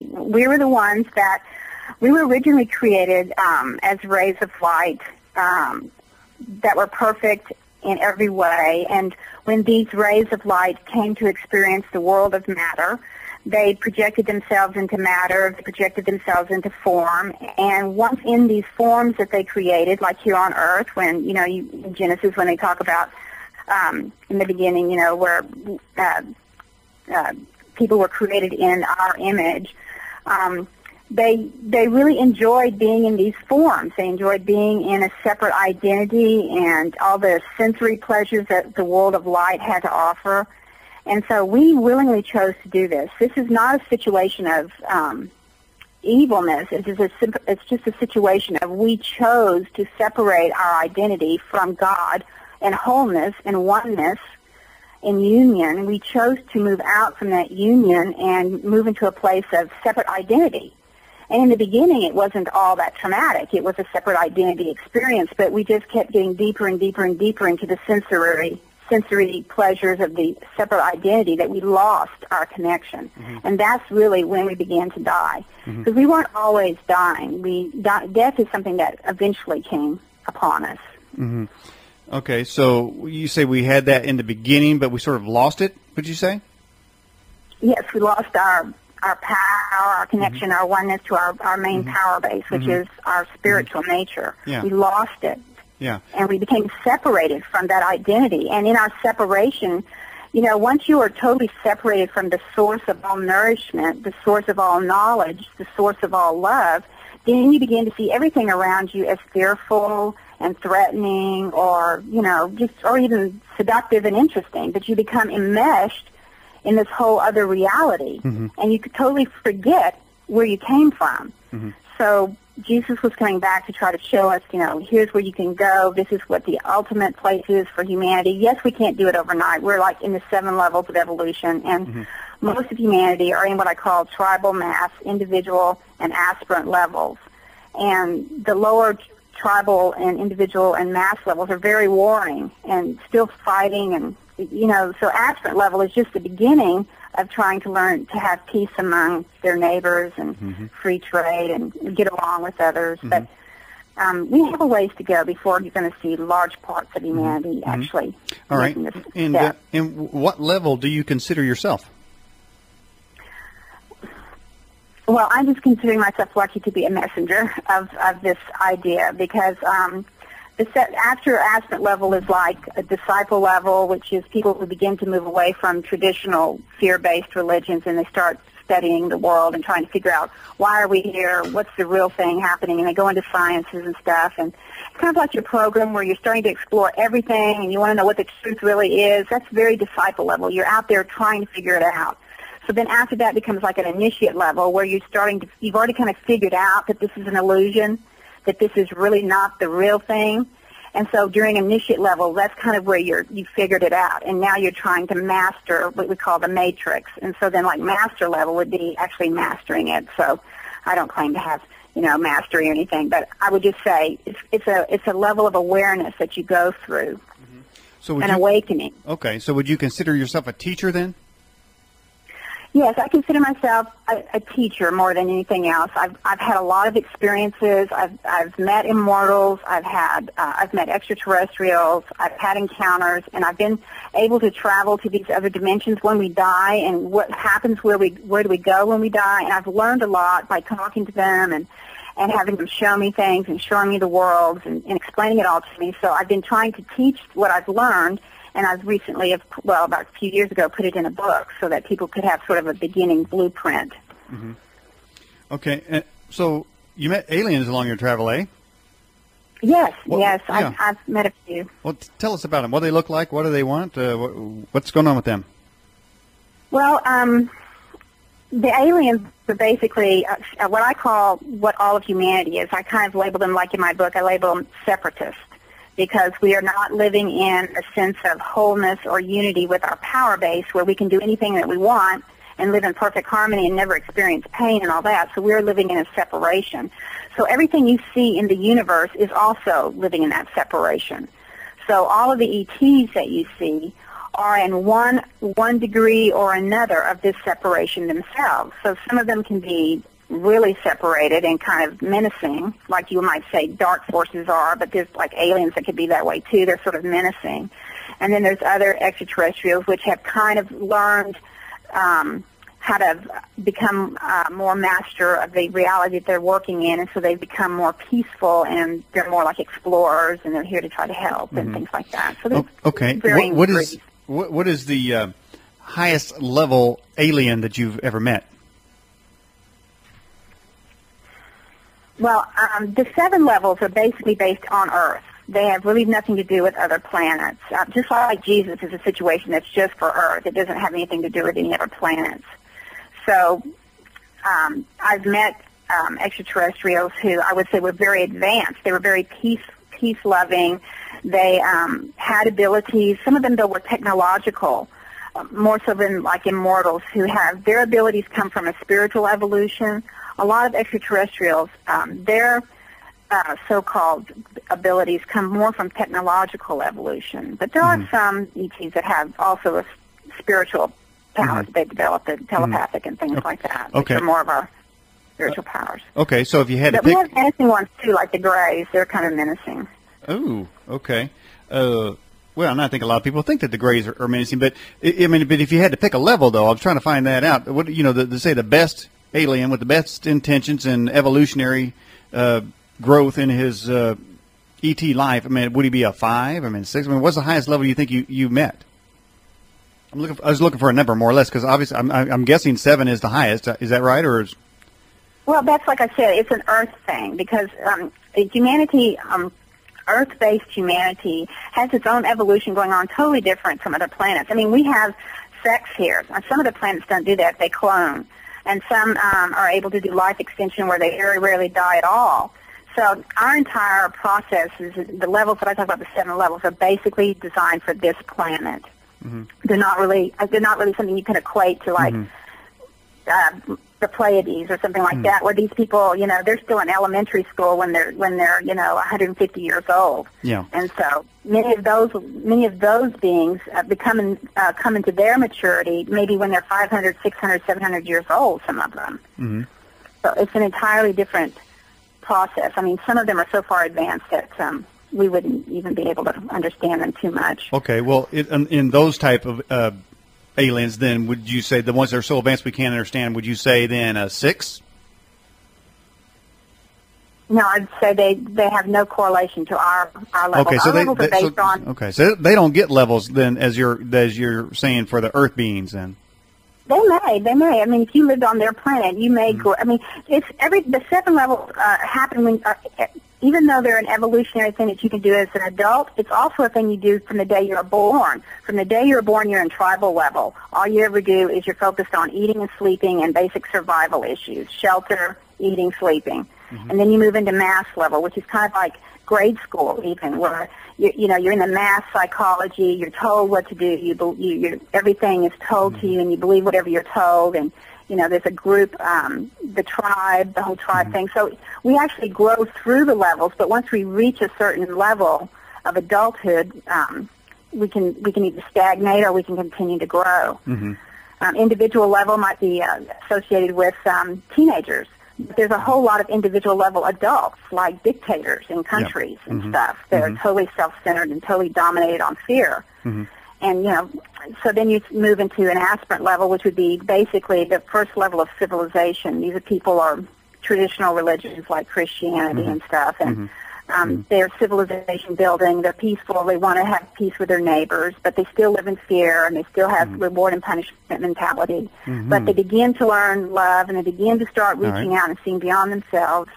We were the ones that we were originally created as rays of light that were perfect in every way. And when these rays of light came to experience the world of matter, they projected themselves into matter, they projected themselves into form, and once in these forms that they created, like here on Earth, when, in Genesis, when they talk about in the beginning, where people were created in our image, they really enjoyed being in these forms. They enjoyed being in a separate identity and all the sensory pleasures that the world of light had to offer. And so we willingly chose to do this. This is not a situation of evilness. It's just a situation of we chose to separate our identity from God in wholeness and oneness in union. We chose to move out from that union and move into a place of separate identity. And in the beginning, it wasn't all that traumatic. It was a separate identity experience, but we just kept getting deeper and deeper and deeper into the sensory pleasures of the separate identity that we lost our connection. Mm-hmm. And that's really when we began to die. Because we weren't always dying. Death is something that eventually came upon us. Mm-hmm. Okay, so you say we had that in the beginning, but we sort of lost it, would you say? Yes, we lost our power, our connection, our oneness to our main power base, which is our spiritual nature. Yeah. We lost it. Yeah. And we became separated from that identity. And in our separation, once you are totally separated from the source of all nourishment, the source of all knowledge, the source of all love, then you begin to see everything around you as fearful and threatening or even seductive and interesting. But you become enmeshed in this whole other reality. And you could totally forget where you came from. So Jesus was coming back to try to show us, here's where you can go. This is what the ultimate place is for humanity. Yes, we can't do it overnight. We're like in the 7 levels of evolution, and most of humanity are in what I call tribal mass, individual and aspirant levels. And the lower tribal and individual and mass levels are very warring and still fighting, and so aspirant level is just the beginning of trying to learn to have peace among their neighbors and free trade and get along with others. But we have a ways to go before you're going to see large parts of humanity actually making this step. And what level do you consider yourself? Well, I'm just considering myself lucky to be a messenger of this idea, because after aspirant level is like a disciple level, which is people who begin to move away from traditional fear-based religions, and they start studying the world and trying to figure out why are we here, what's the real thing happening, and they go into sciences and stuff. And it's kind of like your program where you're starting to explore everything and you want to know what the truth really is. That's very disciple level. You're out there trying to figure it out. So then after that becomes like an initiate level where you've already kind of figured out that this is an illusion, that this is really not the real thing. And so during initiate level, that's kind of where you figured it out. And now you're trying to master what we call the matrix. And so then like master level would be actually mastering it. So I don't claim to have, mastery or anything, but I would just say it's a level of awareness that you go through, an awakening. Okay, so would you consider yourself a teacher then? Yes, I consider myself a teacher more than anything else. I've had a lot of experiences. I've met immortals. I've met extraterrestrials. I've had encounters, and I've been able to travel to these other dimensions when we die, and what happens, where do we go when we die. And I've learned a lot by talking to them and having them show me things and showing me the worlds and explaining it all to me. So I've been trying to teach what I've learned. And I've recently, about a few years ago, put it in a book so that people could have sort of a beginning blueprint. Okay, so you met aliens along your travel, eh? Yes, I've met a few. Well, tell us about them. What do they look like? What do they want? What's going on with them? Well, the aliens are basically what all of humanity is. I kind of label them, like in my book, I label them separatists, because we are not living in a sense of wholeness or unity with our power base where we can do anything that we want and live in perfect harmony and never experience pain and all that. So we're living in a separation. So everything you see in the universe is also living in that separation. So all of the ETs that you see are in one degree or another of this separation themselves. So some of them can be really separated and kind of menacing, like you might say dark forces are, but there's like aliens that could be that way too. They're sort of menacing. And then there's other extraterrestrials which have kind of learned how to become more master of the reality that they're working in, and so they become more peaceful, and they're more like explorers, and they're here to try to help and things like that. So okay. What is the highest level alien that you've ever met? Well, the 7 levels are basically based on Earth. They have really nothing to do with other planets. Just like Jesus is a situation that's just for Earth. It doesn't have anything to do with any other planets. So I've met extraterrestrials who I would say were very advanced. They were very peace-loving. They had abilities. Some of them, though, were technological, more so than like Immortals, who have their abilities come from a spiritual evolution. A lot of extraterrestrials, their so-called abilities come more from technological evolution. But there are some ETs that have also a spiritual powers. They develop the telepathic and things like that, which are more of our spiritual powers. Okay, so if you had to pick... we have menacing ones, too, like the Greys. They're kind of menacing. Oh, okay. Well, and I think a lot of people think that the Greys are menacing, but but if you had to pick a level, though, I was trying to find that out. What say the best alien with the best intentions and evolutionary growth in his ET life. I mean, would he be a 5? I mean, 6? I mean, what's the highest level you think you met? I was looking for a number more or less, because obviously I'm guessing 7 is the highest. Is that right, or is? Well, that's like I said. It's an Earth thing, because humanity. Earth-based humanity has its own evolution going on, totally different from other planets. I mean, we have sex here. Some of the planets don't do that. They clone. And some are able to do life extension where they very rarely die at all. So our entire process is, the levels that I talk about, the 7 levels, are basically designed for this planet. They're not really something you can equate to like the Pleiades or something like that, where these people, they're still in elementary school when they're 150 years old. Yeah. And so many of those beings come into their maturity maybe when they're 500, 600, 700 years old. Some of them. So it's an entirely different process. I mean, some of them are so far advanced that we wouldn't even be able to understand them too much. Okay. Well, in those type of aliens, then, would you say the ones that are so advanced we can't understand, would you say then a 6? No, I'd say they have no correlation to our level. Okay, so our levels are based on... Okay, so they don't get levels then, as you're saying, for the Earth beings then. They may. I mean, if you lived on their planet, you may grow. I mean, the 7 levels happen when... even though they're an evolutionary thing that you can do as an adult, it's also a thing you do from the day you're born. From the day you're born, you're in tribal level. All you ever do is you're focused on eating and sleeping and basic survival issues, shelter, eating, sleeping. And then you move into mass level, which is kind of like grade school even, where you're in the mass psychology. You're told what to do. Everything is told to you, and you believe whatever you're told. And there's a group, the tribe, the whole tribe thing. So we actually grow through the levels, but once we reach a certain level of adulthood, we can either stagnate or we can continue to grow. Individual level might be associated with teenagers. But there's a whole lot of individual level adults, like dictators in countries and stuff. They're totally self-centered and totally dominated on fear. And, so then you move into an aspirant level, which would be basically the first level of civilization. These are people are traditional religions like Christianity and stuff, and they're civilization building. They're peaceful. They want to have peace with their neighbors, but they still live in fear, and they still have reward and punishment mentality. But they begin to learn love, and they begin to start reaching out and seeing beyond themselves.